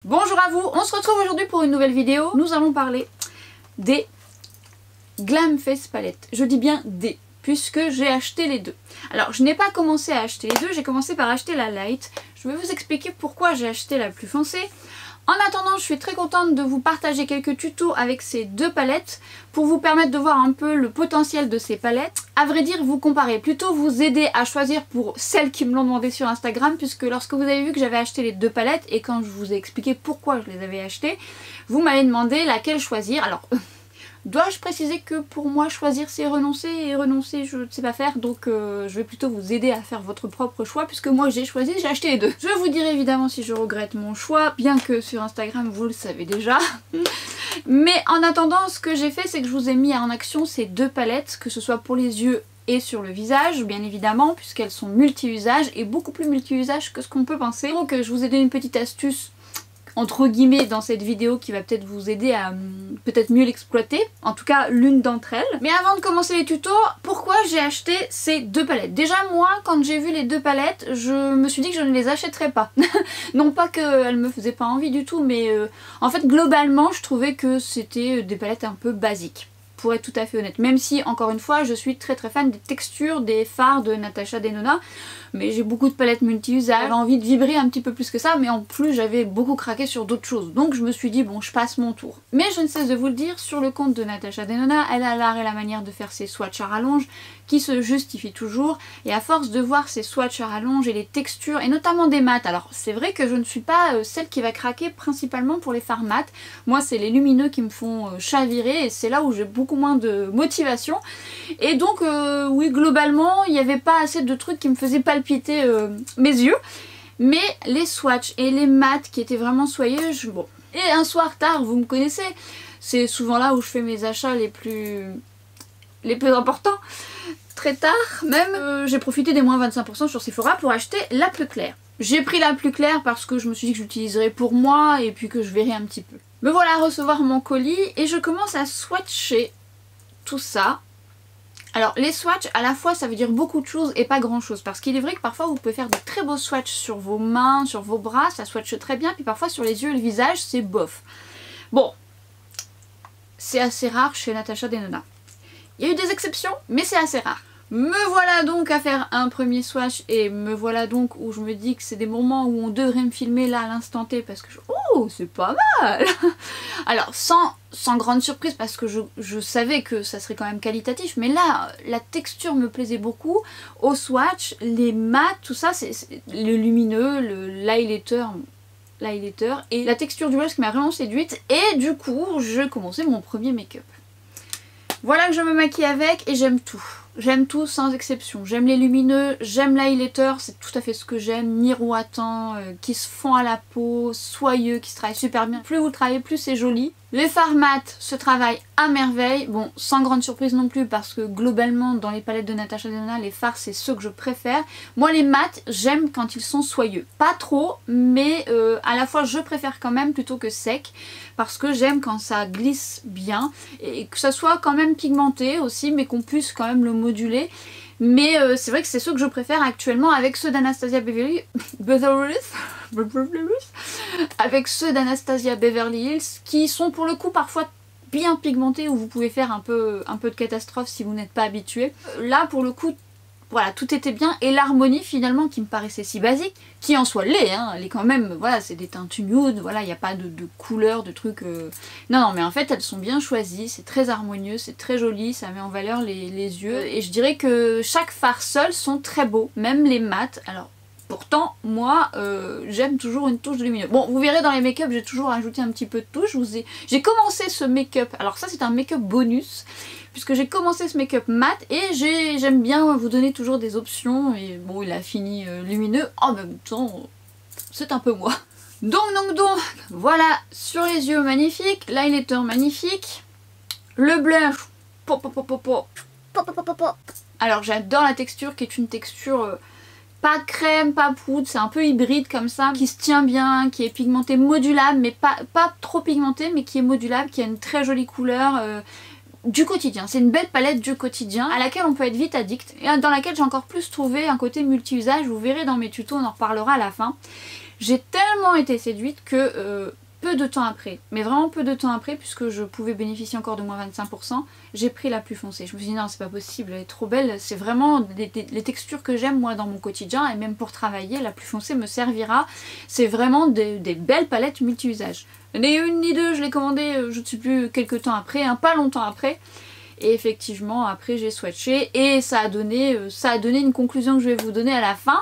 Bonjour à vous, on se retrouve aujourd'hui pour une nouvelle vidéo. Nous allons parler des Glam Face Palette. Je dis bien des, puisque j'ai acheté les deux. Alors je n'ai pas commencé à acheter les deux, j'ai commencé par acheter la light. Je vais vous expliquer pourquoi j'ai acheté la plus foncée. En attendant, je suis très contente de vous partager quelques tutos avec ces deux palettes pour vous permettre de voir un peu le potentiel de ces palettes. À vrai dire, vous comparer, plutôt vous aider à choisir pour celles qui me l'ont demandé sur Instagram, puisque lorsque vous avez vu que j'avais acheté les deux palettes et quand je vous ai expliqué pourquoi je les avais achetées, vous m'avez demandé laquelle choisir. Alors, dois-je préciser que pour moi choisir c'est renoncer et renoncer je ne sais pas faire, donc je vais plutôt vous aider à faire votre propre choix puisque moi j'ai choisi, j'ai acheté les deux. Je vous dirai évidemment si je regrette mon choix, bien que sur Instagram vous le savez déjà. Mais en attendant, ce que j'ai fait c'est que je vous ai mis en action ces deux palettes, que ce soit pour les yeux et sur le visage bien évidemment, puisqu'elles sont multi-usages et beaucoup plus multi-usages que ce qu'on peut penser. Donc je vous ai donné une petite astuce entre guillemets dans cette vidéo qui va peut-être vous aider à peut-être mieux l'exploiter, en tout cas l'une d'entre elles. Mais avant de commencer les tutos, pourquoi j'ai acheté ces deux palettes? Déjà moi, quand j'ai vu les deux palettes, je me suis dit que je ne les achèterais pas. Non pas qu'elles me faisaient pas envie du tout, mais en fait globalement je trouvais que c'était des palettes un peu basiques. Pour être tout à fait honnête, même si encore une fois je suis très fan des textures des fards de Natasha Denona, mais j'ai beaucoup de palettes multi-usages, j'avais envie de vibrer un petit peu plus que ça, mais en plus j'avais beaucoup craqué sur d'autres choses, donc je me suis dit bon je passe mon tour. Mais je ne cesse de vous le dire, sur le compte de Natasha Denona, elle a l'art et la manière de faire ses swatchs à rallonge qui se justifient toujours, et à force de voir ces swatchs à rallonge et les textures, et notamment des mats, alors c'est vrai que je ne suis pas celle qui va craquer principalement pour les fards mat, moi c'est les lumineux qui me font chavirer, et c'est là où j'ai beaucoup moins de motivation, et donc oui globalement il n'y avait pas assez de trucs qui me faisaient palpiter mes yeux, mais les swatchs et les mats qui étaient vraiment soyeux, bon. Et un soir tard, vous me connaissez, c'est souvent là où je fais mes achats les plus importants, très tard même, j'ai profité des moins 25% sur Sephora pour acheter la plus claire. J'ai pris la plus claire parce que je me suis dit que j'utiliserais pour moi et puis que je verrai un petit peu. Me voilà à recevoir mon colis et je commence à swatcher tout ça. Alors les swatchs à la fois ça veut dire beaucoup de choses et pas grand chose, parce qu'il est vrai que parfois vous pouvez faire de très beaux swatchs sur vos mains, sur vos bras, ça swatche très bien, puis parfois sur les yeux et le visage c'est bof. Bon, c'est assez rare chez Natasha Denona. Il y a eu des exceptions mais c'est assez rare. Me voilà donc à faire un premier swatch et me voilà donc où je me dis que c'est des moments où on devrait me filmer là à l'instant T parce que oh c'est pas mal. Alors sans grande surprise parce que je savais que ça serait quand même qualitatif, mais là la texture me plaisait beaucoup au swatch, les mats, tout ça, c'est le lumineux, l'highlighter et la texture du blush qui m'a vraiment séduite, et du coup je commençais mon premier make-up. Voilà que je me maquille avec et j'aime tout. J'aime tout sans exception. J'aime les lumineux, j'aime l'highlighter, c'est tout à fait ce que j'aime, miroitant, qui se fond à la peau, soyeux, qui se travaille super bien. Plus vous le travaillez, plus c'est joli. Les fards mat se travaillent à merveille, bon sans grande surprise non plus parce que globalement dans les palettes de Natasha Denona les fards c'est ceux que je préfère. Moi les mats j'aime quand ils sont soyeux, pas trop mais à la fois je préfère quand même plutôt que sec parce que j'aime quand ça glisse bien et que ça soit quand même pigmenté aussi mais qu'on puisse quand même le moduler. Mais c'est vrai que c'est ceux que je préfère actuellement avec ceux d'Anastasia Beverly Hills qui sont pour le coup parfois bien pigmentés où vous pouvez faire un peu de catastrophe si vous n'êtes pas habitué. Là pour le coup voilà tout était bien, et l'harmonie finalement qui me paraissait si basique, qui en soit l'est, hein, elle est quand même, voilà c'est des teintes nude, voilà il n'y a pas de couleurs, de trucs... Non mais en fait elles sont bien choisies, c'est très harmonieux, c'est très joli, ça met en valeur les yeux, et je dirais que chaque fard seul sont très beaux, même les mats. Alors pourtant, moi, j'aime toujours une touche de lumineux. Bon, vous verrez dans les make-up, j'ai toujours ajouté un petit peu de touche. J'ai commencé ce make-up, alors ça c'est un make-up bonus, puisque j'ai commencé ce make-up mat et j'aime bien vous donner toujours des options. Et bon, il a fini lumineux, en même temps, c'est un peu moi. Donc, voilà, sur les yeux magnifique, l'highlighter magnifique, le blush, alors j'adore la texture qui est une texture... pas crème, pas poudre, c'est un peu hybride comme ça, qui se tient bien, qui est pigmenté, modulable, mais pas trop pigmenté, mais qui est modulable, qui a une très jolie couleur du quotidien. C'est une belle palette du quotidien à laquelle on peut être vite addict et dans laquelle j'ai encore plus trouvé un côté multi-usage. Vous verrez dans mes tutos, on en reparlera à la fin. J'ai tellement été séduite que peu de temps après, mais vraiment peu de temps après, puisque je pouvais bénéficier encore de moins 25%, j'ai pris la plus foncée. Je me suis dit non, c'est pas possible, elle est trop belle, c'est vraiment les textures que j'aime moi dans mon quotidien, et même pour travailler, la plus foncée me servira. C'est vraiment des belles palettes multi-usages. Ni une ni deux, je l'ai commandé, je ne sais plus, quelques temps après, hein, pas longtemps après. Et effectivement, après j'ai swatché, et ça a donné une conclusion que je vais vous donner à la fin.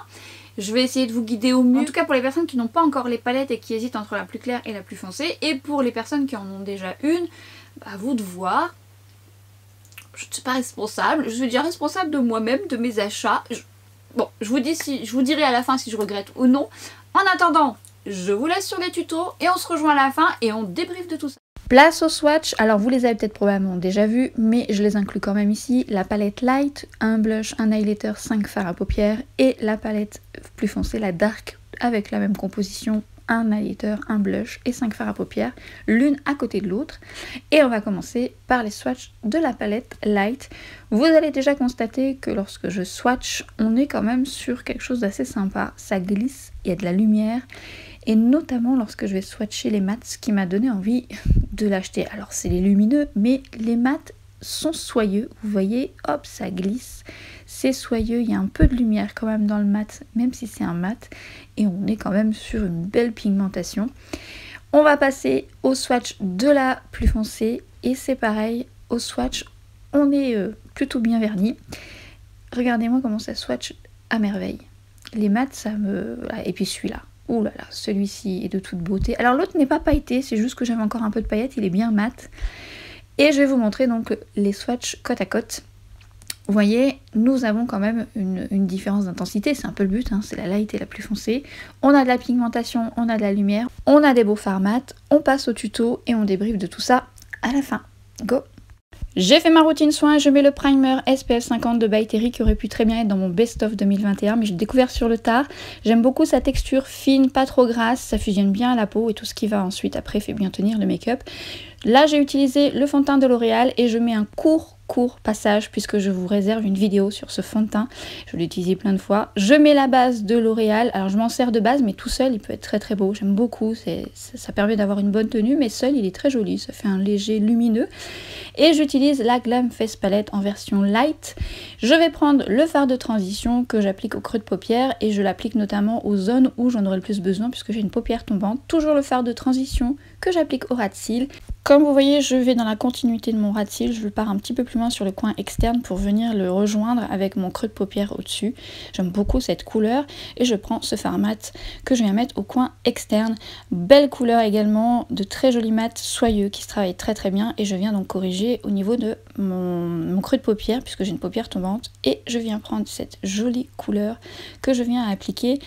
Je vais essayer de vous guider au mieux. En tout cas pour les personnes qui n'ont pas encore les palettes et qui hésitent entre la plus claire et la plus foncée. Et pour les personnes qui en ont déjà une, à vous de voir. Je ne suis pas responsable. Je suis déjà responsable de moi-même, de mes achats. Bon, je vous dirai à la fin si je regrette ou non. En attendant, je vous laisse sur les tutos et on se rejoint à la fin et on débriefe de tout ça. Place au swatch, alors vous les avez peut-être probablement déjà vus, mais je les inclus quand même ici. La palette light, un blush, un highlighter, 5 fards à paupières et la palette plus foncée, la dark, avec la même composition, un highlighter, un blush et 5 fards à paupières, l'une à côté de l'autre. Et on va commencer par les swatchs de la palette light. Vous allez déjà constater que lorsque je swatch, on est quand même sur quelque chose d'assez sympa. Ça glisse, il y a de la lumière. Et notamment lorsque je vais swatcher les mats, ce qui m'a donné envie de l'acheter. Alors c'est les lumineux, mais les mats sont soyeux. Vous voyez, hop, ça glisse. C'est soyeux, il y a un peu de lumière quand même dans le mat, même si c'est un mat. Et on est quand même sur une belle pigmentation. On va passer au swatch de la plus foncée. Et c'est pareil, au swatch, on est plutôt bien verni. Regardez-moi comment ça swatch à merveille. Les mats, ça me... Et puis celui-là. Ouh là là, celui-ci est de toute beauté. Alors l'autre n'est pas pailleté, c'est juste que j'avais encore un peu de paillettes, il est bien mat. Et je vais vous montrer donc les swatchs côte à côte. Vous voyez, nous avons quand même une différence d'intensité, c'est un peu le but, hein, c'est la light et la plus foncée. On a de la pigmentation, on a de la lumière, on a des beaux fards mat, on passe au tuto et on débriefe de tout ça à la fin. Go! J'ai fait ma routine soin, je mets le primer SPF 50 de By Terry qui aurait pu très bien être dans mon best-of 2021, mais j'ai découvert sur le tard. J'aime beaucoup sa texture fine, pas trop grasse, ça fusionne bien à la peau et tout ce qui va ensuite après fait bien tenir le make-up. Là j'ai utilisé le fond de teint de L'Oréal et je mets un court passage puisque je vous réserve une vidéo sur ce fond de teint. Je l'ai utilisé plein de fois. Je mets la base de L'Oréal. Alors je m'en sers de base mais tout seul il peut être très très beau. J'aime beaucoup. Ça permet d'avoir une bonne tenue mais seul il est très joli. Ça fait un léger lumineux. Et j'utilise la Glam Face Palette en version light. Je vais prendre le fard de transition que j'applique au creux de paupière et je l'applique notamment aux zones où j'en aurai le plus besoin puisque j'ai une paupière tombante. Toujours le fard de transition que j'applique au ras de cils. Comme vous voyez, je vais dans la continuité de mon ras de cils, je pars un petit peu plus loin sur le coin externe pour venir le rejoindre avec mon creux de paupière au-dessus. J'aime beaucoup cette couleur et je prends ce fard mat que je viens mettre au coin externe. Belle couleur également, de très jolis mat soyeux qui se travaillent très très bien et je viens donc corriger au niveau de mon creux de paupière puisque j'ai une paupière tombante et je viens prendre cette jolie couleur que je viens appliquer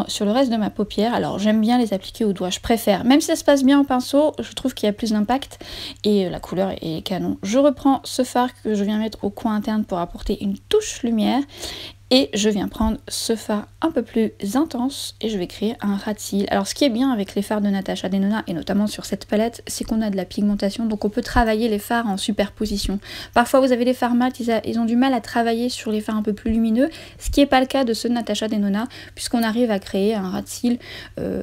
sur le reste de ma paupière. Alors j'aime bien les appliquer au doigt, je préfère, même si ça se passe bien au pinceau, je trouve qu'il y a plus d'impact et la couleur est canon. Je reprends ce fard que je viens mettre au coin interne pour apporter une touche lumière et je viens prendre ce fard un peu plus intense et je vais créer un ras de cils. Alors ce qui est bien avec les fards de Natasha Denona et notamment sur cette palette, c'est qu'on a de la pigmentation, donc on peut travailler les fards en superposition. Parfois vous avez des fards mat, ils ont du mal à travailler sur les fards un peu plus lumineux, ce qui n'est pas le cas de ceux de Natasha Denona, puisqu'on arrive à créer un ras de cils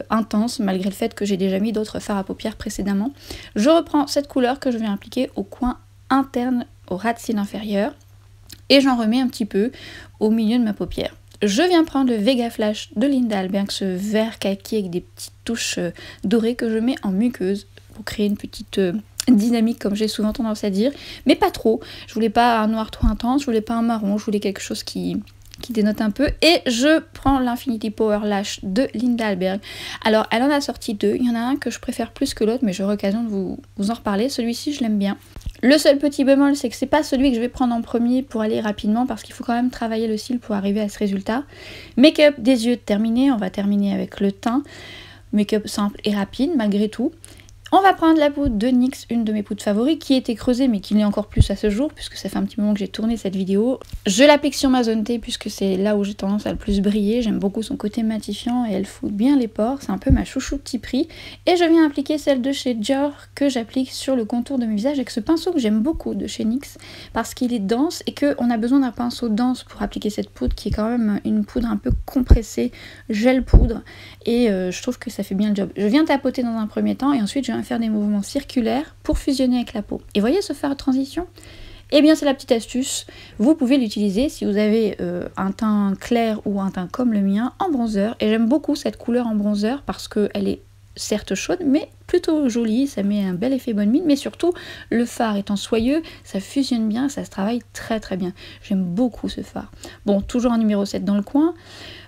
intense, malgré le fait que j'ai déjà mis d'autres fards à paupières précédemment. Je reprends cette couleur que je viens appliquer au coin interne, au ras de cils inférieur, et j'en remets un petit peu au milieu de ma paupière. Je viens prendre le Vega Flash de Linda Alberg, ce vert kaki avec des petites touches dorées que je mets en muqueuse pour créer une petite dynamique comme j'ai souvent tendance à dire, mais pas trop. Je voulais pas un noir trop intense, je voulais pas un marron, je voulais quelque chose qui dénote un peu et je prends l'Infinity Power Lash de Linda Alberg. Alors elle en a sorti deux, il y en a un que je préfère plus que l'autre mais j'aurai l'occasion de vous en reparler. Celui-ci je l'aime bien. Le seul petit bémol, c'est que c'est pas celui que je vais prendre en premier pour aller rapidement parce qu'il faut quand même travailler le cil pour arriver à ce résultat. Make-up des yeux terminé, on va terminer avec le teint. Make-up simple et rapide malgré tout. On va prendre la poudre de NYX, une de mes poudres favorites, qui était creusée mais qui l'est encore plus à ce jour, puisque ça fait un petit moment que j'ai tourné cette vidéo. Je l'applique sur ma zone T, puisque c'est là où j'ai tendance à le plus briller. J'aime beaucoup son côté matifiant et elle fout bien les pores. C'est un peu ma chouchou petit prix. Et je viens appliquer celle de chez Dior, que j'applique sur le contour de mes visages avec ce pinceau que j'aime beaucoup de chez NYX, parce qu'il est dense et qu'on a besoin d'un pinceau dense pour appliquer cette poudre, qui est quand même une poudre un peu compressée, gel poudre. Et je trouve que ça fait bien le job. Je viens tapoter dans un premier temps et ensuite je viens faire des mouvements circulaires pour fusionner avec la peau. Et voyez ce fard de transition? Eh bien c'est la petite astuce, vous pouvez l'utiliser si vous avez un teint clair ou un teint comme le mien en bronzer. Et j'aime beaucoup cette couleur en bronzer parce qu'elle est certes chaude mais plutôt jolie, ça met un bel effet bonne mine, mais surtout le fard étant soyeux, ça fusionne bien, ça se travaille très très bien. J'aime beaucoup ce fard. Bon, toujours un numéro 7 dans le coin.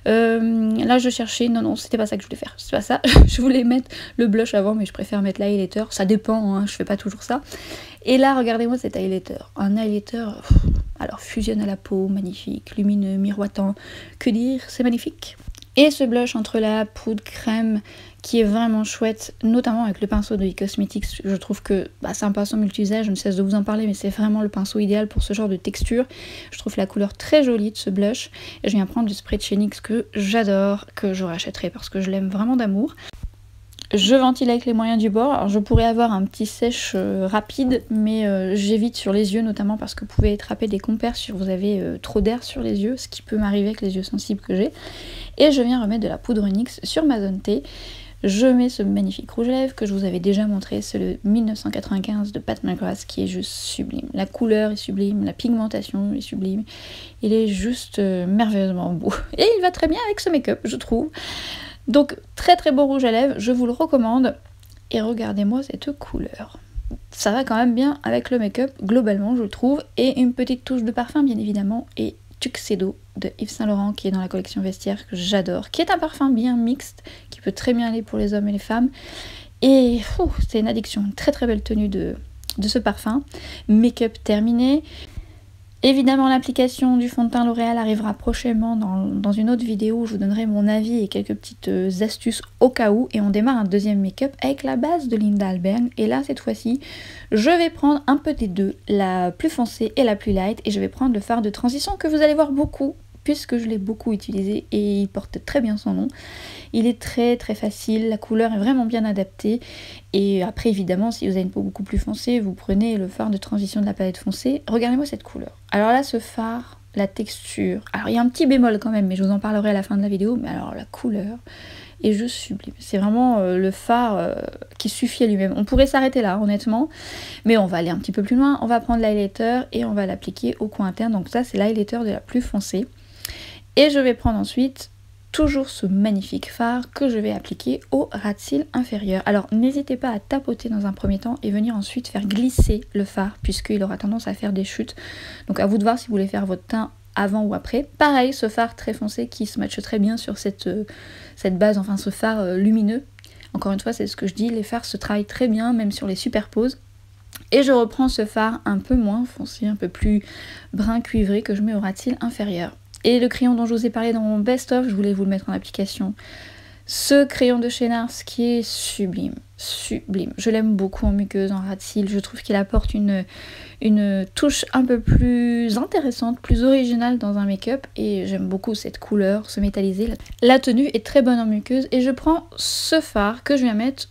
Là je cherchais, non c'était pas ça que je voulais faire, c'est pas ça. Je voulais mettre le blush avant, mais je préfère mettre l'highlighter, ça dépend, hein, je fais pas toujours ça. Et là regardez-moi cet highlighter, un highlighter, alors fusionne à la peau, magnifique, lumineux, miroitant, que dire, c'est magnifique. Et ce blush entre la poudre crème qui est vraiment chouette, notamment avec le pinceau de e-cosmetics, je trouve que c'est un pinceau multi-usage, je ne cesse de vous en parler, mais c'est vraiment le pinceau idéal pour ce genre de texture. Je trouve la couleur très jolie de ce blush, et je viens prendre le spray de chez NYX que j'adore, que je rachèterai parce que je l'aime vraiment d'amour. Je ventile avec les moyens du bord, alors je pourrais avoir un petit sèche rapide, mais j'évite sur les yeux notamment parce que vous pouvez attraper des compères si vous avez trop d'air sur les yeux, ce qui peut m'arriver avec les yeux sensibles que j'ai. Et je viens remettre de la poudre NYX sur ma zone T. Je mets ce magnifique rouge à lèvres que je vous avais déjà montré, c'est le 1995 de Pat McGrath qui est juste sublime. La couleur est sublime, la pigmentation est sublime, il est juste merveilleusement beau. Et il va très bien avec ce make-up, je trouve. Donc très très beau rouge à lèvres, je vous le recommande. Et regardez-moi cette couleur. Ça va quand même bien avec le make-up, globalement je trouve. Et une petite touche de parfum bien évidemment, et Tuxedo de Yves Saint Laurent qui est dans la collection vestiaire que j'adore, qui est un parfum bien mixte, qui peut très bien aller pour les hommes et les femmes. Et c'est une addiction, une très très belle tenue de ce parfum. Make-up terminé. Évidemment l'application du fond de teint L'Oréal arrivera prochainement dans une autre vidéo où je vous donnerai mon avis et quelques petites astuces au cas où. Et on démarre un deuxième make-up avec la base de Linda Alberg. Et là cette fois-ci je vais prendre un peu des deux, la plus foncée et la plus light. Et je vais prendre le fard de transition que vous allez voir beaucoup, puisque je l'ai beaucoup utilisé et il porte très bien son nom. Il est très très facile, la couleur est vraiment bien adaptée. Et après évidemment si vous avez une peau beaucoup plus foncée, vous prenez le fard de transition de la palette foncée. Regardez-moi cette couleur. Alors là ce fard, la texture, alors il y a un petit bémol quand même mais je vous en parlerai à la fin de la vidéo, mais alors la couleur est juste sublime. C'est vraiment le fard qui suffit à lui-même. On pourrait s'arrêter là honnêtement, mais on va aller un petit peu plus loin. On va prendre l'highlighter et on va l'appliquer au coin interne. Donc ça c'est l'highlighter de la plus foncée. Et je vais prendre ensuite toujours ce magnifique fard que je vais appliquer au ras de cils inférieur. Alors n'hésitez pas à tapoter dans un premier temps et venir ensuite faire glisser le fard puisqu'il aura tendance à faire des chutes. Donc à vous de voir si vous voulez faire votre teint avant ou après. Pareil, ce fard très foncé qui se matche très bien sur cette base, enfin ce fard lumineux. Encore une fois, c'est ce que je dis, les fards se travaillent très bien même sur les superposes. Et je reprends ce fard un peu moins foncé, un peu plus brun cuivré que je mets au ras de cils inférieur. Et le crayon dont je vous ai parlé dans mon best-of, je voulais vous le mettre en application. Ce crayon de chez NARS qui est sublime, sublime. Je l'aime beaucoup en muqueuse, en ras de cils. Je trouve qu'il apporte une touche un peu plus intéressante, plus originale dans un make-up. Et j'aime beaucoup cette couleur, ce métallisé. La tenue est très bonne en muqueuse. Et je prends ce fard que je viens mettre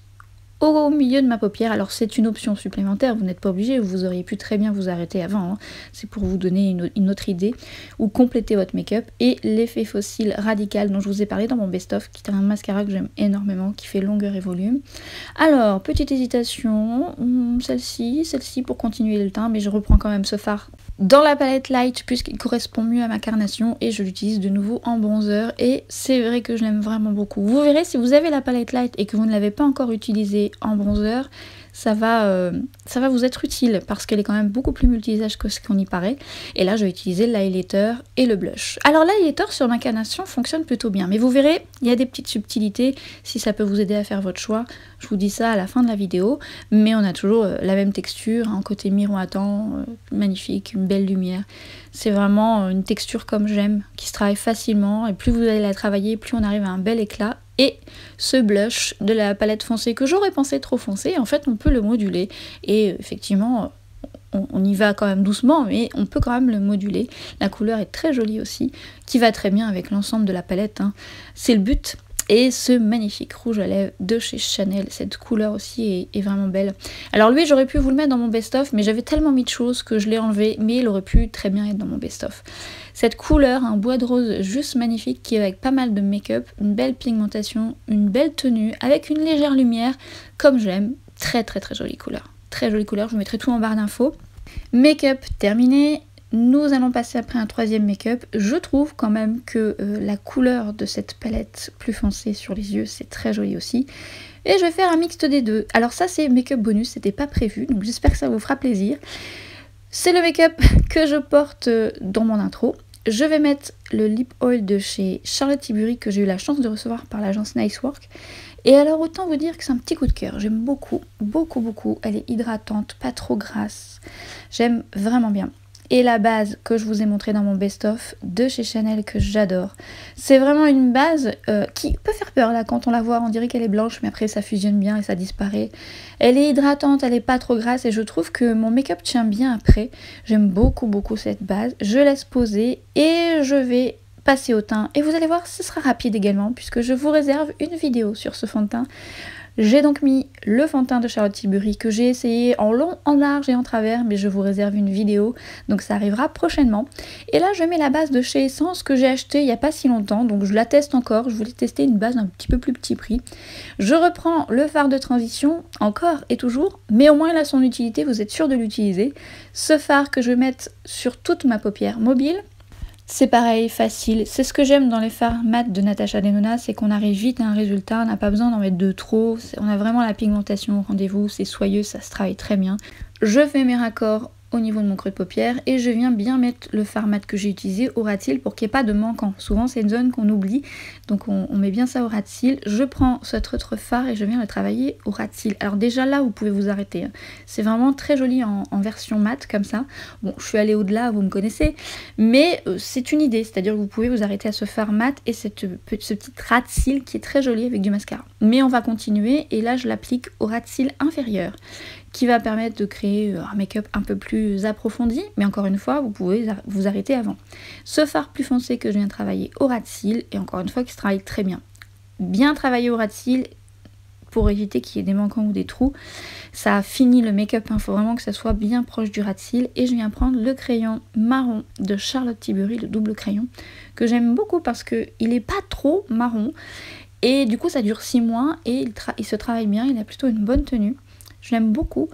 au milieu de ma paupière. Alors c'est une option supplémentaire, vous n'êtes pas obligé, vous auriez pu très bien vous arrêter avant, hein. C'est pour vous donner une autre idée ou compléter votre make-up. Et l'effet fossile radical dont je vous ai parlé dans mon best-of, qui est un mascara que j'aime énormément, qui fait longueur et volume. Alors petite hésitation, celle-ci pour continuer le teint, mais je reprends quand même ce fard dans la palette light puisqu'il correspond mieux à ma carnation et je l'utilise de nouveau en bronzer et c'est vrai que je l'aime vraiment beaucoup. Vous verrez, si vous avez la palette light et que vous ne l'avez pas encore utilisée en bronzer, ça va vous être utile parce qu'elle est quand même beaucoup plus multi-usage que ce qu'on y paraît. Et là je vais utiliser l'highlighter et le blush. Alors l'highlighter sur ma carnation fonctionne plutôt bien, mais vous verrez, il y a des petites subtilités. Si ça peut vous aider à faire votre choix, je vous dis ça à la fin de la vidéo. Mais on a toujours la même texture, un côté miroitant, magnifique, une belle lumière. C'est vraiment une texture comme j'aime, qui se travaille facilement, et plus vous allez la travailler, plus on arrive à un bel éclat. Et ce blush de la palette foncée que j'aurais pensé trop foncé, en fait on peut le moduler, et effectivement on y va quand même doucement, mais on peut quand même le moduler. La couleur est très jolie aussi, qui va très bien avec l'ensemble de la palette, hein. C'est le but. Et ce magnifique rouge à lèvres de chez Chanel, cette couleur aussi est vraiment belle. Alors lui, j'aurais pu vous le mettre dans mon best-of, mais j'avais tellement mis de choses que je l'ai enlevé, mais il aurait pu très bien être dans mon best-of. Cette couleur, un bois de rose juste magnifique, qui est avec pas mal de make-up, une belle pigmentation, une belle tenue, avec une légère lumière, comme j'aime. Très très très jolie couleur. Très jolie couleur, je vous mettrai tout en barre d'infos. Make-up terminé. Nous allons passer après un troisième make-up. Je trouve quand même que la couleur de cette palette plus foncée sur les yeux, c'est très joli aussi. Et je vais faire un mixte des deux. Alors ça, c'est make-up bonus, c'était pas prévu, donc j'espère que ça vous fera plaisir. C'est le make-up que je porte dans mon intro. Je vais mettre le lip oil de chez Charlotte Tilbury que j'ai eu la chance de recevoir par l'agence Nice Work. Et alors autant vous dire que c'est un petit coup de cœur. J'aime beaucoup, beaucoup, beaucoup. Elle est hydratante, pas trop grasse. J'aime vraiment bien. Et la base que je vous ai montré dans mon best-of de chez Chanel que j'adore. C'est vraiment une base qui peut faire peur là quand on la voit, on dirait qu'elle est blanche mais après ça fusionne bien et ça disparaît. Elle est hydratante, elle est pas trop grasse et je trouve que mon make-up tient bien après. J'aime beaucoup beaucoup cette base. Je laisse poser et je vais passer au teint. Et vous allez voir, ce sera rapide également puisque je vous réserve une vidéo sur ce fond de teint. J'ai donc mis le fond de teint de Charlotte Tilbury que j'ai essayé en long, en large et en travers, mais je vous réserve une vidéo, donc ça arrivera prochainement. Et là je mets la base de chez Essence que j'ai acheté il n'y a pas si longtemps, donc je la teste encore, je voulais tester une base un petit peu plus petit prix. Je reprends le fard de transition, encore et toujours, mais au moins il a son utilité, vous êtes sûr de l'utiliser. Ce fard que je vais mettre sur toute ma paupière mobile. C'est pareil, facile. C'est ce que j'aime dans les fards mat de Natasha Denona, c'est qu'on arrive vite à un résultat, on n'a pas besoin d'en mettre de trop. On a vraiment la pigmentation au rendez-vous, c'est soyeux, ça se travaille très bien. Je fais mes raccords au niveau de mon creux de paupière et je viens bien mettre le fard mat que j'ai utilisé au ras de cils pour qu'il n'y ait pas de manquant. Souvent c'est une zone qu'on oublie, donc on met bien ça au ras de cils. Je prends cet autre fard et je viens le travailler au ras de cils. Alors déjà là vous pouvez vous arrêter, c'est vraiment très joli en version mat comme ça. Bon, je suis allée au-delà, vous me connaissez, mais c'est une idée, c'est-à-dire que vous pouvez vous arrêter à ce fard mat et ce petit ras de cils qui est très joli avec du mascara. Mais on va continuer et là je l'applique au ras de cils inférieur, qui va permettre de créer un make-up un peu plus approfondi, mais encore une fois, vous pouvez vous arrêter avant. Ce fard plus foncé que je viens de travailler au ras de cils, et encore une fois, qui se travaille très bien. Bien travailler au ras de cils, pour éviter qu'il y ait des manquants ou des trous. Ça finit le make-up, il faut vraiment que ça soit bien proche du ras de cils. Et je viens prendre le crayon marron de Charlotte Tilbury, le double crayon, que j'aime beaucoup parce qu'il n'est pas trop marron. Et du coup, ça dure 6 mois et il se travaille bien, il a plutôt une bonne tenue. Je l'aime beaucoup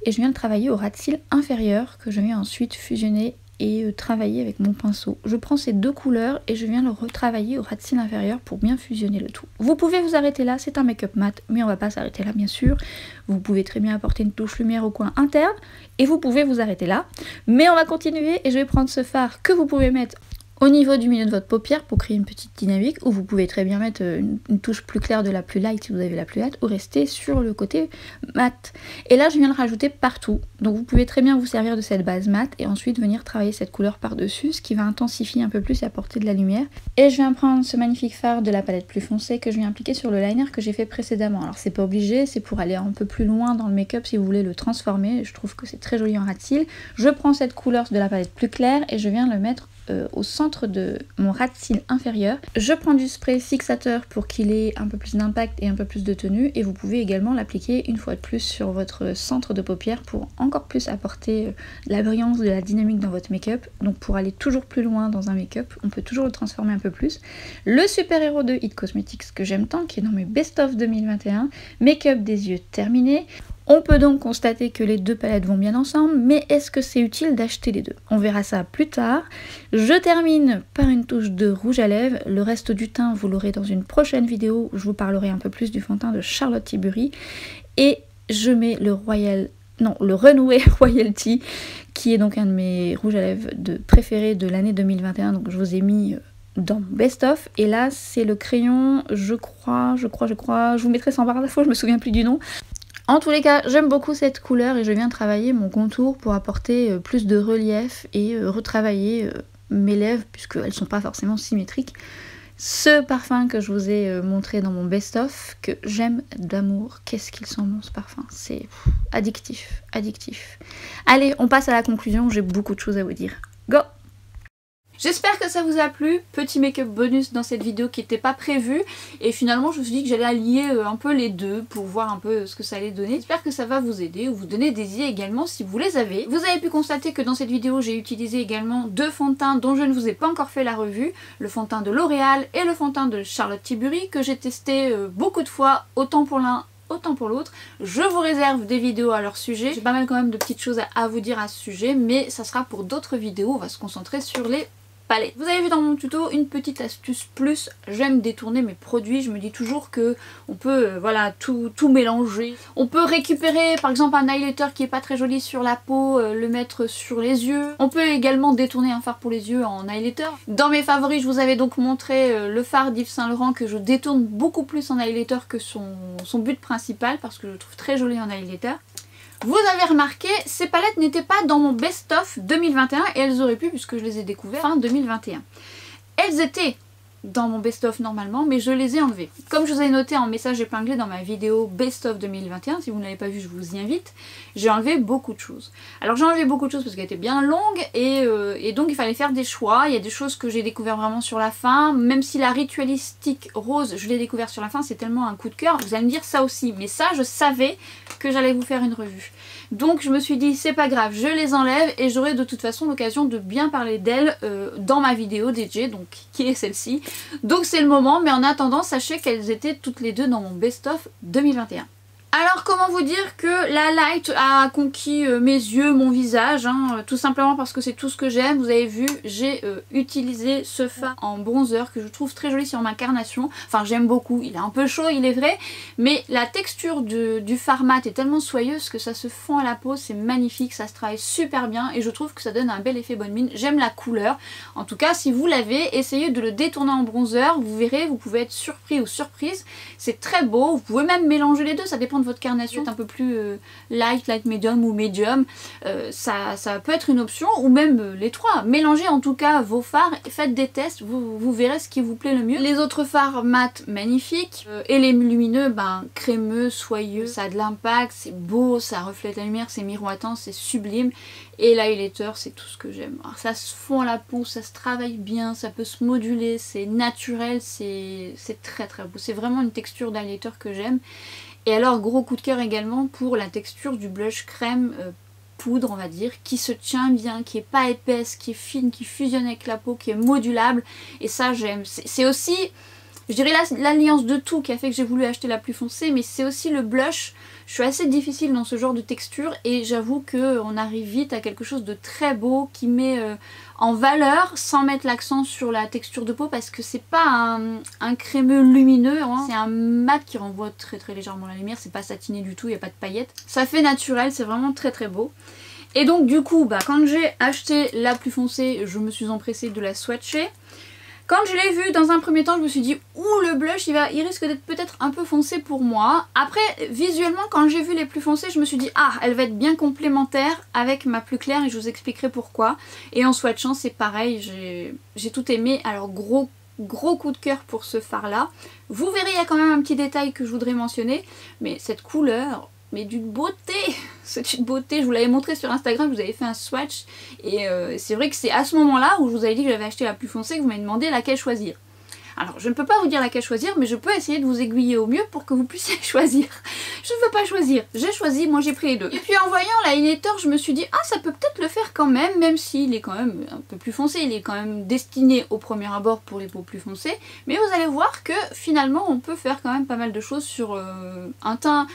et je viens le travailler au ras de cils inférieur que je viens ensuite fusionner et travailler avec mon pinceau. Je prends ces deux couleurs et je viens le retravailler au ras de cils inférieur pour bien fusionner le tout. Vous pouvez vous arrêter là, c'est un make-up mat, mais on va pas s'arrêter là bien sûr. Vous pouvez très bien apporter une touche lumière au coin interne et vous pouvez vous arrêter là. Mais on va continuer et je vais prendre ce fard que vous pouvez mettre au niveau du milieu de votre paupière pour créer une petite dynamique, ou vous pouvez très bien mettre une touche plus claire de la plus light si vous avez la plus light, ou rester sur le côté mat. Et là je viens le rajouter partout, donc vous pouvez très bien vous servir de cette base mat et ensuite venir travailler cette couleur par dessus, ce qui va intensifier un peu plus et apporter de la lumière. Et je viens prendre ce magnifique fard de la palette plus foncée que je viens appliquer sur le liner que j'ai fait précédemment. Alors c'est pas obligé, c'est pour aller un peu plus loin dans le make-up si vous voulez le transformer, je trouve que c'est très joli en ras de cils. Je prends cette couleur de la palette plus claire et je viens le mettre au centre de mon ras de cils inférieur. Je prends du spray fixateur pour qu'il ait un peu plus d'impact et un peu plus de tenue, et vous pouvez également l'appliquer une fois de plus sur votre centre de paupière pour encore plus apporter de la brillance, de la dynamique dans votre make-up. Donc pour aller toujours plus loin dans un make-up, on peut toujours le transformer un peu plus. Le super héros de It Cosmetics que j'aime tant, qui est dans mes best-of 2021, make-up des yeux terminé. On peut donc constater que les deux palettes vont bien ensemble, mais est-ce que c'est utile d'acheter les deux? On verra ça plus tard. Je termine par une touche de rouge à lèvres. Le reste du teint, vous l'aurez dans une prochaine vidéo où je vous parlerai un peu plus du fond de teint de Charlotte Tilbury. Et je mets le Renoué Royalty, qui est donc un de mes rouges à lèvres préférés de l'année 2021. Donc je vous ai mis dans mon best-of. Et là, c'est le crayon, je crois, je vous mettrai ça en barre d'infos, je me souviens plus du nom. En tous les cas, j'aime beaucoup cette couleur et je viens travailler mon contour pour apporter plus de relief et retravailler mes lèvres puisqu'elles sont pas forcément symétriques. Ce parfum que je vous ai montré dans mon best-of, que j'aime d'amour. Qu'est-ce qu'il sent bon ce parfum, c'est addictif, addictif. Allez, on passe à la conclusion, j'ai beaucoup de choses à vous dire. Go! J'espère que ça vous a plu, petit make-up bonus dans cette vidéo qui n'était pas prévu et finalement je me suis dit que j'allais allier un peu les deux pour voir un peu ce que ça allait donner. J'espère que ça va vous aider ou vous donner des idées également si vous les avez. Vous avez pu constater que dans cette vidéo j'ai utilisé également deux fonds de teint dont je ne vous ai pas encore fait la revue, le fond de teint de L'Oréal et le fond de teint de Charlotte Tilbury que j'ai testé beaucoup de fois, autant pour l'un autant pour l'autre. Je vous réserve des vidéos à leur sujet. J'ai pas mal quand même de petites choses à vous dire à ce sujet, mais ça sera pour d'autres vidéos. On va se concentrer sur les palettes. Vous avez vu dans mon tuto une petite astuce plus, j'aime détourner mes produits. Je me dis toujours que on peut voilà tout mélanger. On peut récupérer par exemple un highlighter qui est pas très joli sur la peau, le mettre sur les yeux. On peut également détourner un fard pour les yeux en highlighter. Dans mes favoris je vous avais donc montré le fard d'Yves Saint Laurent que je détourne beaucoup plus en highlighter que son but principal parce que je le trouve très joli en highlighter. Vous avez remarqué, ces palettes n'étaient pas dans mon best-of 2021 et elles auraient pu puisque je les ai découvertes fin 2021. Elles étaient dans mon best-of normalement mais je les ai enlevées. Comme je vous ai noté en message épinglé dans ma vidéo best-of 2021, si vous ne l'avez pas vu je vous y invite, j'ai enlevé beaucoup de choses. Alors j'ai enlevé beaucoup de choses parce qu'elles étaient bien longues et donc il fallait faire des choix. Il y a des choses que j'ai découvert vraiment sur la fin, même si la ritualistique rose je l'ai découvert sur la fin, c'est tellement un coup de cœur. Vous allez me dire ça aussi, mais ça je savais que j'allais vous faire une revue. Donc je me suis dit c'est pas grave, je les enlève et j'aurai de toute façon l'occasion de bien parler d'elles dans ma vidéo DJ, donc qui est celle-ci. Donc c'est le moment, mais en attendant sachez qu'elles étaient toutes les deux dans mon best-of 2021. Alors comment vous dire que la light a conquis mes yeux, mon visage, hein, tout simplement parce que c'est tout ce que j'aime. Vous avez vu, j'ai utilisé ce fard en bronzer que je trouve très joli sur ma carnation. Enfin j'aime beaucoup, il est un peu chaud il est vrai, mais la texture du fard mat est tellement soyeuse que ça se fond à la peau, c'est magnifique, ça se travaille super bien et je trouve que ça donne un bel effet bonne mine. J'aime la couleur, en tout cas si vous l'avez, essayez de le détourner en bronzer, vous verrez, vous pouvez être surpris ou surprise, c'est très beau, vous pouvez même mélanger les deux, ça dépend de votre carnation, un peu plus light medium ou medium, ça peut être une option ou même les trois. Mélangez en tout cas vos fards, faites des tests, vous verrez ce qui vous plaît le mieux. Les autres fards mat magnifiques et les lumineux ben crémeux, soyeux, ça a de l'impact, c'est beau, ça reflète la lumière, c'est miroitant, c'est sublime et l'highlighter c'est tout ce que j'aime. Ça se fond à la peau, ça se travaille bien, ça peut se moduler, c'est naturel, c'est très très beau, c'est vraiment une texture d'highlighter que j'aime. Et alors gros coup de cœur également pour la texture du blush crème poudre on va dire, qui se tient bien, qui est pas épaisse, qui est fine, qui fusionne avec la peau, qui est modulable et ça j'aime. C'est aussi, je dirais l'alliance de tout qui a fait que j'ai voulu acheter la plus foncée, mais c'est aussi le blush. Je suis assez difficile dans ce genre de texture et j'avoue qu'on arrive vite à quelque chose de très beau qui met en valeur sans mettre l'accent sur la texture de peau parce que c'est pas un crémeux lumineux, hein. C'est un mat qui renvoie très très légèrement la lumière, c'est pas satiné du tout, il n'y a pas de paillettes. Ça fait naturel, c'est vraiment très très beau. Et donc du coup, quand j'ai acheté la plus foncée, je me suis empressée de la swatcher. Quand je l'ai vu dans un premier temps je me suis dit ouh le blush il risque d'être peut-être un peu foncé pour moi. Après visuellement quand j'ai vu les plus foncés je me suis dit ah elle va être bien complémentaire avec ma plus claire et je vous expliquerai pourquoi. Et en swatchant c'est pareil, j'ai tout aimé. Alors gros coup de cœur pour ce fard là. Vous verrez il y a quand même un petit détail que je voudrais mentionner, mais cette couleur... mais d'une beauté, c'est une beauté, je vous l'avais montré sur Instagram, je vous avais fait un swatch et c'est vrai que c'est à ce moment là où je vous avais dit que j'avais acheté la plus foncée que vous m'avez demandé laquelle choisir. Alors je ne peux pas vous dire laquelle choisir mais je peux essayer de vous aiguiller au mieux pour que vous puissiez choisir. Je ne veux pas choisir, j'ai choisi, moi j'ai pris les deux. Et puis en voyant l'highlighter je me suis dit ah ça peut peut-être le faire quand même s'il est quand même un peu plus foncé, il est quand même destiné au premier abord pour les peaux plus foncées. Mais vous allez voir que finalement on peut faire quand même pas mal de choses sur un teint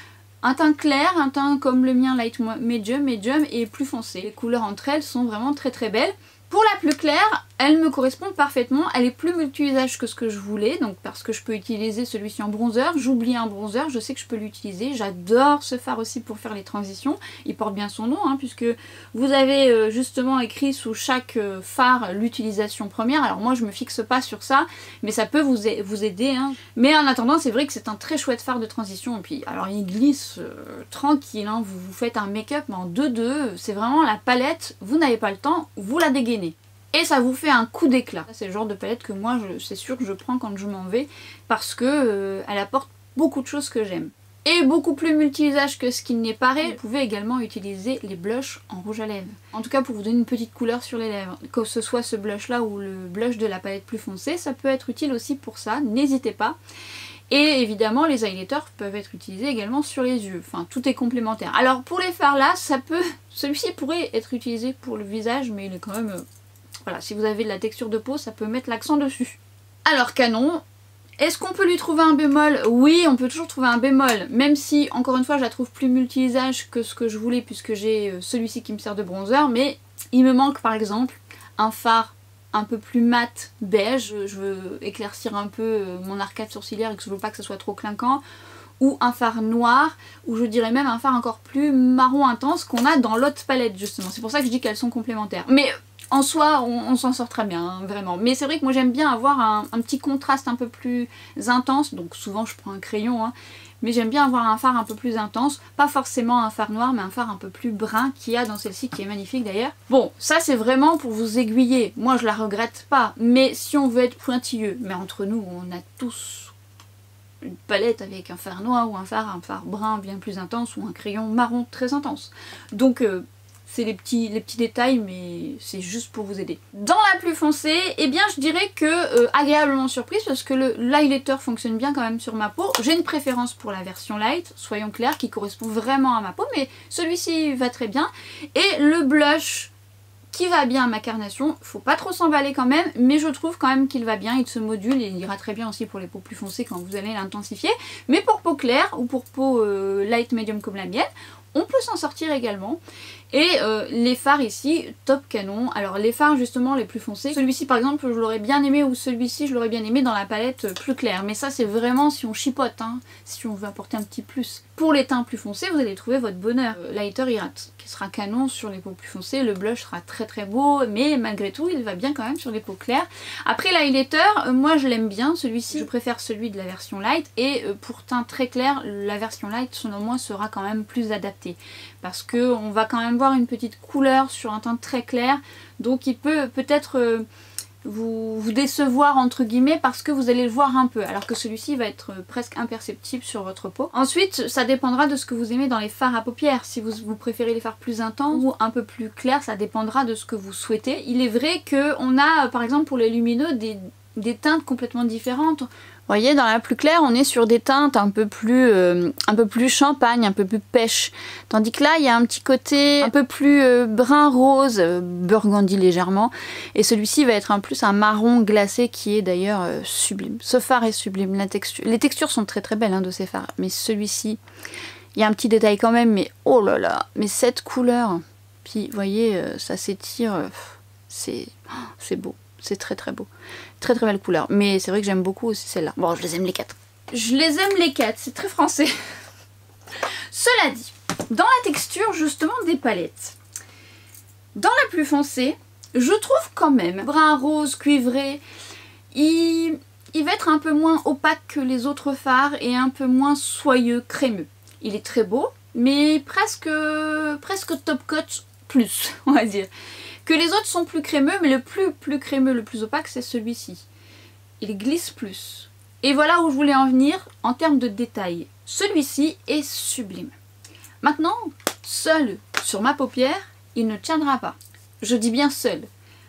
clair, un teint comme le mien light medium et plus foncé. Les couleurs entre elles sont vraiment très très belles. Pour la plus claire, Elle me correspond parfaitement, elle est plus multi-usage que ce que je voulais, donc parce que je peux utiliser celui-ci en bronzer, j'oublie un bronzer, je sais que je peux l'utiliser, j'adore ce fard aussi pour faire les transitions, il porte bien son nom, hein, puisque vous avez justement écrit sous chaque fard l'utilisation première, alors moi je me fixe pas sur ça, mais ça peut vous aider, hein. Mais en attendant c'est vrai que c'est un très chouette fard de transition, et puis alors il glisse tranquille, hein. Vous faites un make-up en 2-2, c'est vraiment la palette, vous n'avez pas le temps, vous la dégainez. Et ça vous fait un coup d'éclat. C'est le genre de palette que moi, c'est sûr que je prends quand je m'en vais parce que elle apporte beaucoup de choses que j'aime. Et beaucoup plus multi-usage que ce qu'il n'est paraît, vous pouvez également utiliser les blushs en rouge à lèvres. En tout cas pour vous donner une petite couleur sur les lèvres. Que ce soit ce blush là ou le blush de la palette plus foncée, ça peut être utile aussi pour ça, n'hésitez pas. Et évidemment les highlighters peuvent être utilisés également sur les yeux, enfin tout est complémentaire. Alors pour les fards là, celui-ci pourrait être utilisé pour le visage mais il est quand même... Voilà, si vous avez de la texture de peau, ça peut mettre l'accent dessus. Alors Canon, est-ce qu'on peut lui trouver un bémol? Oui, on peut toujours trouver un bémol, même si, encore une fois, je la trouve plus multi-usage que ce que je voulais, puisque j'ai celui-ci qui me sert de bronzer, mais il me manque par exemple un fard un peu plus mat beige, je veux éclaircir un peu mon arcade sourcilière et que je veux pas que ce soit trop clinquant, ou un fard noir, ou je dirais même un fard encore plus marron intense qu'on a dans l'autre palette justement. C'est pour ça que je dis qu'elles sont complémentaires. Mais en soi, on s'en sort très bien, hein, vraiment. Mais c'est vrai que moi j'aime bien avoir un petit contraste un peu plus intense, donc souvent je prends un crayon, hein, mais j'aime bien avoir un fard un peu plus intense, pas forcément un fard noir, mais un fard un peu plus brun qu'il y a dans celle-ci, qui est magnifique d'ailleurs. Bon, ça c'est vraiment pour vous aiguiller, moi je la regrette pas, mais si on veut être pointilleux, mais entre nous on a tous une palette avec un fard noir ou un fard brun bien plus intense ou un crayon marron très intense. Donc c'est les petits détails, mais c'est juste pour vous aider. Dans la plus foncée, eh bien je dirais que agréablement surprise parce que le highlighter fonctionne bien quand même sur ma peau. J'ai une préférence pour la version light, soyons clairs, qui correspond vraiment à ma peau, mais celui-ci va très bien. Et le blush qui va bien à ma carnation, faut pas trop s'emballer quand même, mais je trouve quand même qu'il va bien, il se module et il ira très bien aussi pour les peaux plus foncées quand vous allez l'intensifier. Mais pour peau claire ou pour peau light medium comme la mienne, on peut s'en sortir également. Et les fards ici, top canon. Alors les fards justement les plus foncés, celui-ci par exemple je l'aurais bien aimé, ou celui-ci je l'aurais bien aimé dans la palette plus claire. Mais ça c'est vraiment si on chipote, hein, si on veut apporter un petit plus. Pour les teints plus foncés, vous allez trouver votre bonheur. Lighter Irate, qui sera canon sur les peaux plus foncées. Le blush sera très très beau, mais malgré tout il va bien quand même sur les peaux claires. Après l'highlighter, moi je l'aime bien celui-ci. Je préfère celui de la version light. Et pour teint très clair, la version light selon moi sera quand même plus adaptée. Parce qu'on va quand même voir une petite couleur sur un teint très clair. Donc il peut peut-être vous décevoir entre guillemets parce que vous allez le voir un peu, alors que celui-ci va être presque imperceptible sur votre peau. Ensuite ça dépendra de ce que vous aimez dans les fards à paupières, si vous préférez les fards plus intenses ou un peu plus clairs, ça dépendra de ce que vous souhaitez. Il est vrai qu'on a par exemple pour les lumineux des teintes complètement différentes. Vous voyez, dans la plus claire, on est sur des teintes un peu plus champagne, un peu plus pêche. Tandis que là, il y a un petit côté un peu plus brun rose, burgundy légèrement. Et celui-ci va être en plus un marron glacé qui est d'ailleurs sublime. Ce fard est sublime, les textures sont très très belles hein, de ces fards. Mais celui-ci, il y a un petit détail quand même, mais oh là là, mais cette couleur. Puis, vous voyez, ça s'étire, c'est beau. C'est très très beau. Très très belle couleur. Mais c'est vrai que j'aime beaucoup aussi celle-là. Bon, je les aime les quatre. Je les aime les quatre, c'est très français. Cela dit, dans la texture justement des palettes, dans la plus foncée, je trouve quand même brun rose cuivré, il va être un peu moins opaque que les autres fards et un peu moins soyeux, crémeux. Il est très beau, mais presque top coat plus, on va dire. Que les autres sont plus crémeux, mais le plus crémeux, le plus opaque, c'est celui-ci. Il glisse plus. Et voilà où je voulais en venir en termes de détails. Celui-ci est sublime. Maintenant, seul sur ma paupière, il ne tiendra pas. Je dis bien seul,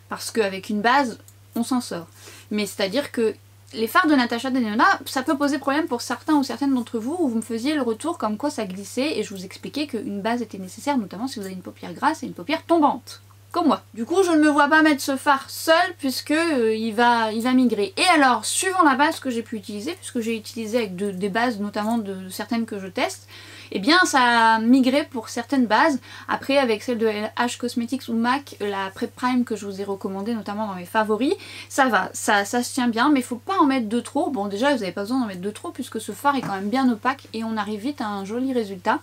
parce qu'avec une base, on s'en sort. Mais c'est-à-dire que les fards de Natasha Denona, ça peut poser problème pour certains ou certaines d'entre vous, où vous me faisiez le retour comme quoi ça glissait, et je vous expliquais qu'une base était nécessaire, notamment si vous avez une paupière grasse et une paupière tombante. Comme moi. Du coup je ne me vois pas mettre ce fard seul puisque il va migrer. Et alors suivant la base que j'ai pu utiliser, puisque j'ai utilisé avec des bases notamment de certaines que je teste, eh bien ça a migré pour certaines bases. Après avec celle de LH Cosmetics ou MAC, la Prep Prime que je vous ai recommandée notamment dans mes favoris, ça va, ça se tient bien, mais il faut pas en mettre de trop. Bon déjà vous n'avez pas besoin d'en mettre de trop puisque ce fard est quand même bien opaque et on arrive vite à un joli résultat.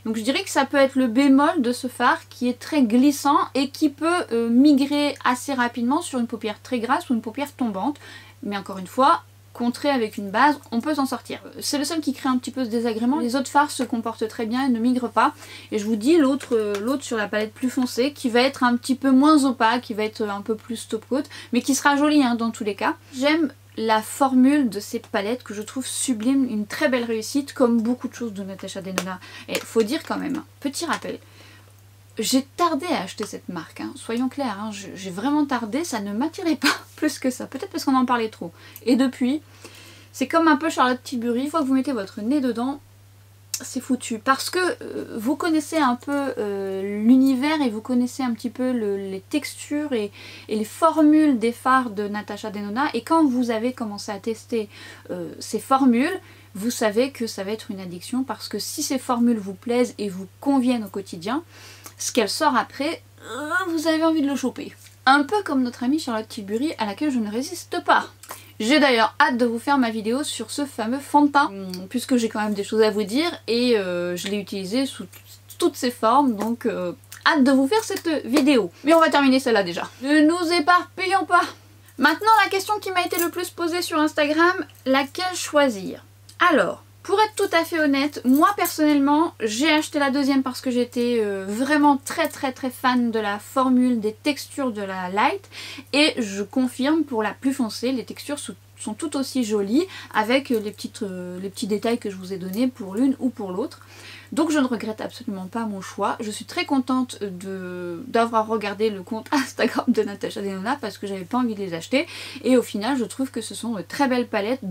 Donc je dirais que ça peut être le bémol de ce fard qui est très glissant et qui peut migrer assez rapidement sur une paupière très grasse ou une paupière tombante. Mais encore une fois, contré avec une base, on peut s'en sortir. C'est le seul qui crée un petit peu ce désagrément. Les autres fards se comportent très bien et ne migrent pas. Et je vous dis l'autre sur la palette plus foncée qui va être un petit peu moins opaque, qui va être un peu plus stop coat, mais qui sera jolie hein, dans tous les cas. J'aime la formule de ces palettes que je trouve sublime, une très belle réussite comme beaucoup de choses de Natasha Denona. Et faut dire quand même, petit rappel, j'ai tardé à acheter cette marque, hein. Soyons clairs, hein. J'ai vraiment tardé, ça ne m'attirait pas plus que ça, peut-être parce qu'on en parlait trop. Et depuis, c'est comme un peu Charlotte Tilbury, une fois que vous mettez votre nez dedans, c'est foutu. Parce que vous connaissez un peu l'univers et vous connaissez un petit peu les textures et les formules des fards de Natasha Denona. Et quand vous avez commencé à tester ces formules, vous savez que ça va être une addiction parce que si ces formules vous plaisent et vous conviennent au quotidien, ce qu'elle sort après, vous avez envie de le choper. Un peu comme notre amie Charlotte Tilbury à laquelle je ne résiste pas. J'ai d'ailleurs hâte de vous faire ma vidéo sur ce fameux fond de teint, puisque j'ai quand même des choses à vous dire et je l'ai utilisé sous toutes ses formes, donc hâte de vous faire cette vidéo. Mais on va terminer celle-là déjà. Ne nous éparpillons pas. Maintenant la question qui m'a été le plus posée sur Instagram, laquelle choisir? Alors, pour être tout à fait honnête, moi personnellement, j'ai acheté la deuxième parce que j'étais vraiment très fan de la formule, des textures de la light. Et je confirme, pour la plus foncée, les textures sont tout aussi jolies avec les petits détails que je vous ai donnés pour l'une ou pour l'autre. Donc je ne regrette absolument pas mon choix. Je suis très contente d'avoir regardé le compte Instagram de Natasha Denona parce que j'avais pas envie de les acheter. Et au final, je trouve que ce sont de très belles palettes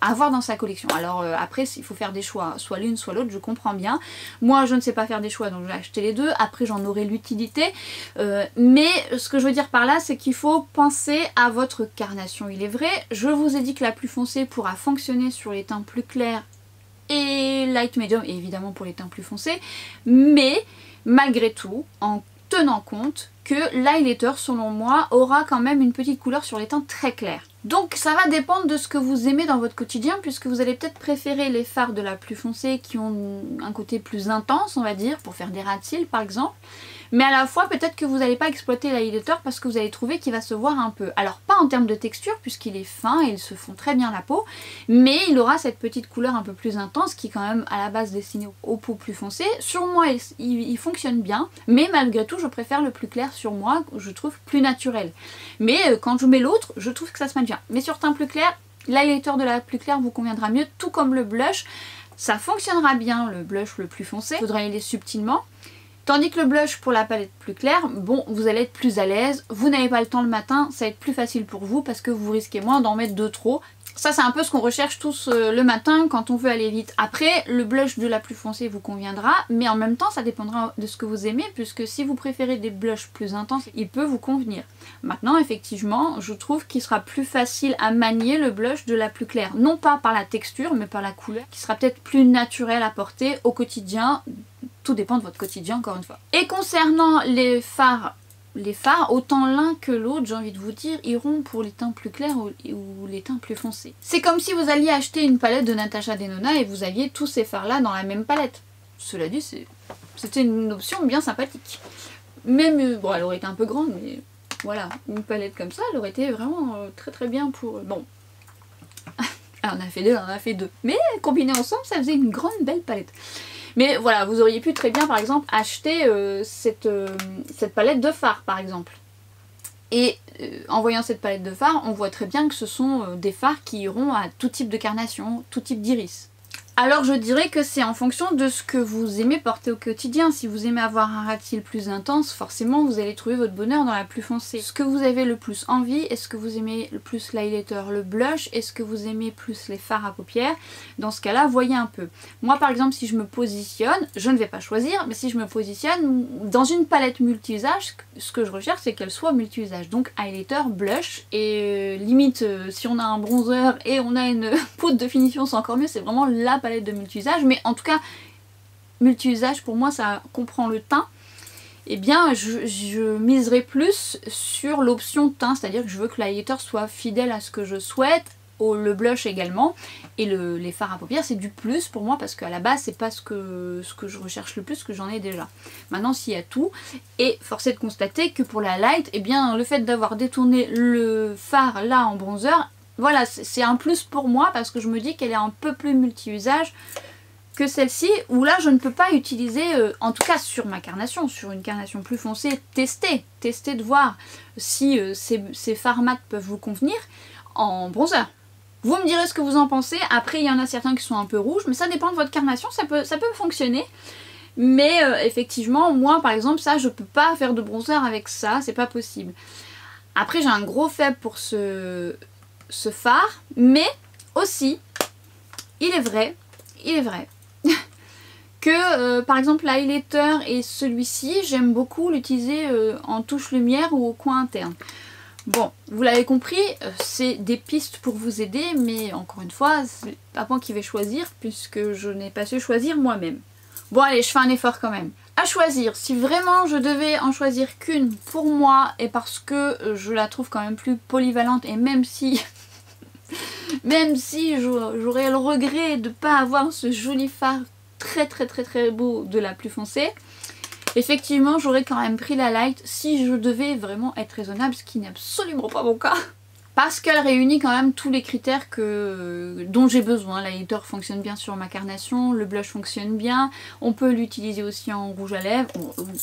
à avoir dans sa collection. Alors après, il faut faire des choix, soit l'une, soit l'autre, je comprends bien. Moi, je ne sais pas faire des choix, donc j'ai acheté les deux. Après, j'en aurai l'utilité. Mais ce que je veux dire par là, c'est qu'il faut penser à votre carnation. Il est vrai, je vous ai dit que la plus foncée pourra fonctionner sur les teints plus clairs et light medium, et évidemment pour les teints plus foncés, mais malgré tout, en tenant compte que l'highlighter, selon moi, aura quand même une petite couleur sur les teints très clairs. Donc ça va dépendre de ce que vous aimez dans votre quotidien, puisque vous allez peut-être préférer les fards de la plus foncée qui ont un côté plus intense, on va dire, pour faire des ras de cils par exemple. Mais à la fois peut-être que vous n'allez pas exploiter l'highlighter parce que vous allez trouver qu'il va se voir un peu. Alors pas en termes de texture puisqu'il est fin et il se fond très bien la peau, mais il aura cette petite couleur un peu plus intense qui est quand même à la base destinée aux peaux plus foncées. Sur moi il fonctionne bien, mais malgré tout je préfère le plus clair sur moi, je trouve plus naturel. Mais quand je mets l'autre, je trouve que ça se met bien. Mais sur teint plus clair, l'highlighter de la plus claire vous conviendra mieux, tout comme le blush. Ça fonctionnera bien le blush le plus foncé, il faudra y aller subtilement. Tandis que le blush pour la palette plus claire, bon, vous allez être plus à l'aise, vous n'avez pas le temps le matin, ça va être plus facile pour vous parce que vous risquez moins d'en mettre de trop. Ça c'est un peu ce qu'on recherche tous le matin quand on veut aller vite. Après, le blush de la plus foncée vous conviendra, mais en même temps ça dépendra de ce que vous aimez, puisque si vous préférez des blushs plus intenses, il peut vous convenir. Maintenant effectivement, je trouve qu'il sera plus facile à manier le blush de la plus claire. Non pas par la texture, mais par la couleur, qui sera peut-être plus naturelle à porter au quotidien. Tout dépend de votre quotidien encore une fois. Et concernant les fards, autant l'un que l'autre, j'ai envie de vous dire, iront pour les teints plus clairs ou les teints plus foncés. C'est comme si vous alliez acheter une palette de Natasha Denona et vous aviez tous ces fards là dans la même palette. Cela dit, c'était une option bien sympathique. Même, bon, elle aurait été un peu grande, mais voilà, une palette comme ça, elle aurait été vraiment très bien pour... Bon, on a fait deux, on a fait deux. Mais combiné ensemble, ça faisait une grande belle palette. Mais voilà, vous auriez pu très bien par exemple acheter cette palette de fards par exemple. Et en voyant cette palette de fards, on voit très bien que ce sont des fards qui iront à tout type de carnation, tout type d'iris. Alors je dirais que c'est en fonction de ce que vous aimez porter au quotidien. Si vous aimez avoir un ras de cils plus intense, forcément vous allez trouver votre bonheur dans la plus foncée. Ce que vous avez le plus envie, est-ce que vous aimez le plus l'highlighter, le blush, est-ce que vous aimez plus les fards à paupières? Dans ce cas-là, voyez un peu. Moi par exemple, si je me positionne, je ne vais pas choisir, mais si je me positionne dans une palette multi-usage, ce que je recherche c'est qu'elle soit multi-usage. Donc highlighter, blush, et limite si on a un bronzer et on a une peau de finition c'est encore mieux, c'est vraiment la palette de multi-usage, mais en tout cas multi-usage, pour moi ça comprend le teint, eh bien je miserai plus sur l'option teint, c'est-à-dire que je veux que l'highlighter soit fidèle à ce que je souhaite, le blush également, et les fards à paupières c'est du plus pour moi parce qu'à la base c'est pas ce que je recherche le plus, que j'en ai déjà. Maintenant s'il y a tout, et force est de constater que pour la light, eh bien le fait d'avoir détourné le fard là en bronzer, voilà, c'est un plus pour moi parce que je me dis qu'elle est un peu plus multi-usage que celle-ci, où là je ne peux pas utiliser, en tout cas sur ma carnation, sur une carnation plus foncée, tester de voir si ces fards mat peuvent vous convenir en bronzer. Vous me direz ce que vous en pensez. Après il y en a certains qui sont un peu rouges, mais ça dépend de votre carnation, ça peut fonctionner. Mais effectivement moi par exemple ça je peux pas faire de bronzer avec ça, c'est pas possible. Après j'ai un gros faible pour ce fard, mais aussi il est vrai que par exemple l'highlighter et celui-ci j'aime beaucoup l'utiliser en touche lumière ou au coin interne. Bon, vous l'avez compris, c'est des pistes pour vous aider, mais encore une fois, c'est pas moi qui vais choisir puisque je n'ai pas su choisir moi-même. Bon allez, je fais un effort quand même. À choisir, si vraiment je devais en choisir qu'une pour moi, et parce que je la trouve quand même plus polyvalente, et même si j'aurais le regret de ne pas avoir ce joli fard très beau de la plus foncée, effectivement j'aurais quand même pris la light si je devais vraiment être raisonnable, ce qui n'est absolument pas mon cas. Parce qu'elle réunit quand même tous les critères dont j'ai besoin. L'highlighter fonctionne bien sur ma carnation, le blush fonctionne bien, on peut l'utiliser aussi en rouge à lèvres,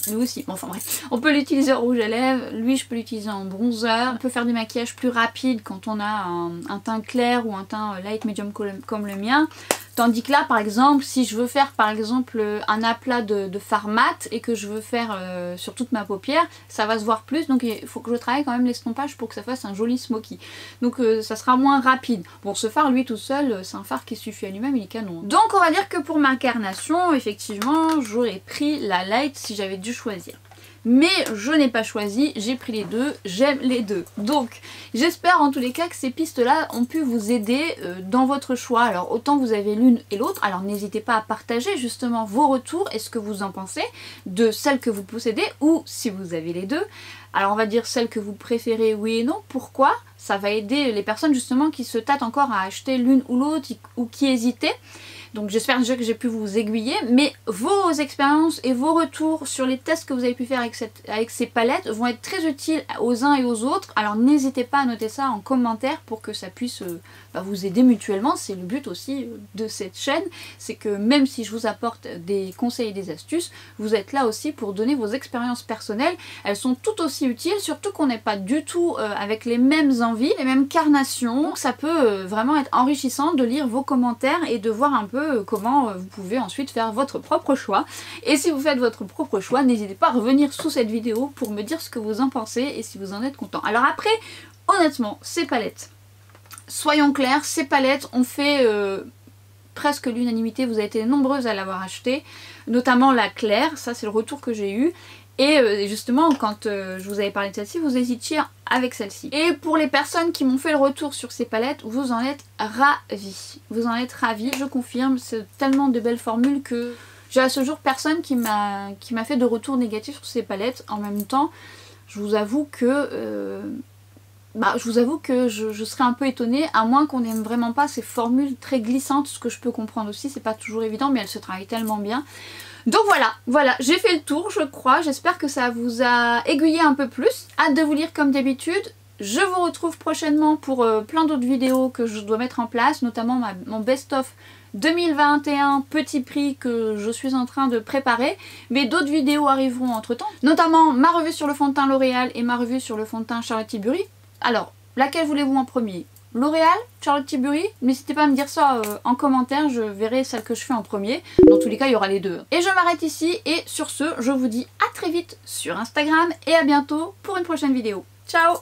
lui aussi, bon, enfin bref, on peut l'utiliser en rouge à lèvres, lui je peux l'utiliser en bronzer, on peut faire des maquillages plus rapides quand on a un teint clair ou un teint light medium comme le mien. Tandis que là par exemple, si je veux faire par exemple un aplat de fard mat et que je veux faire sur toute ma paupière, ça va se voir plus, donc il faut que je travaille quand même l'estompage pour que ça fasse un joli smoky. Donc ça sera moins rapide. Bon, ce fard lui tout seul, c'est un fard qui suffit à lui-même, il est canon. Donc on va dire que pour ma carnation, effectivement, j'aurais pris la light si j'avais dû choisir. Mais je n'ai pas choisi, j'ai pris les deux, j'aime les deux. Donc j'espère en tous les cas que ces pistes là ont pu vous aider dans votre choix. Alors autant vous avez l'une et l'autre, alors n'hésitez pas à partager justement vos retours et ce que vous en pensez de celles que vous possédez, ou si vous avez les deux. Alors on va dire celles que vous préférez oui et non, pourquoi? Ça va aider les personnes justement qui se tâtent encore à acheter l'une ou l'autre ou qui hésitaient. Donc j'espère déjà que j'ai pu vous aiguiller, mais vos expériences et vos retours sur les tests que vous avez pu faire avec ces palettes vont être très utiles aux uns et aux autres. Alors n'hésitez pas à noter ça en commentaire pour que ça puisse vous aider mutuellement. C'est le but aussi de cette chaîne, c'est que même si je vous apporte des conseils et des astuces, vous êtes là aussi pour donner vos expériences personnelles. Elles sont tout aussi utiles, surtout qu'on n'est pas du tout avec les mêmes envies, les mêmes carnations. Donc ça peut vraiment être enrichissant de lire vos commentaires et de voir un peu comment vous pouvez ensuite faire votre propre choix. Et si vous faites votre propre choix, n'hésitez pas à revenir sous cette vidéo pour me dire ce que vous en pensez et si vous en êtes content. Alors après, honnêtement, ces palettes, soyons clairs, ces palettes ont fait presque l'unanimité, vous avez été nombreuses à l'avoir acheté, notamment la claire, ça c'est le retour que j'ai eu. Et justement quand je vous avais parlé de celle-ci, vous hésitiez avec celle-ci. Et pour les personnes qui m'ont fait le retour sur ces palettes, vous en êtes ravis. Vous en êtes ravis, je confirme, c'est tellement de belles formules que j'ai à ce jour personne qui m'a fait de retour négatif sur ces palettes. En même temps, je vous avoue que je serais un peu étonnée, à moins qu'on n'aime vraiment pas ces formules très glissantes, ce que je peux comprendre aussi, c'est pas toujours évident, mais elles se travaillent tellement bien. Donc voilà, j'ai fait le tour je crois, j'espère que ça vous a aiguillé un peu plus. Hâte de vous lire comme d'habitude. Je vous retrouve prochainement pour plein d'autres vidéos que je dois mettre en place, notamment mon best-of 2021 petit prix que je suis en train de préparer, mais d'autres vidéos arriveront entre temps, notamment ma revue sur le fond de teint L'Oréal et ma revue sur le fond de teint Charlotte Tilbury. Alors, laquelle voulez-vous en premier? L'Oréal, Charlotte Tilbury? N'hésitez pas à me dire ça en commentaire, je verrai celle que je fais en premier. Dans tous les cas, il y aura les deux. Et je m'arrête ici, et sur ce, je vous dis à très vite sur Instagram, et à bientôt pour une prochaine vidéo. Ciao!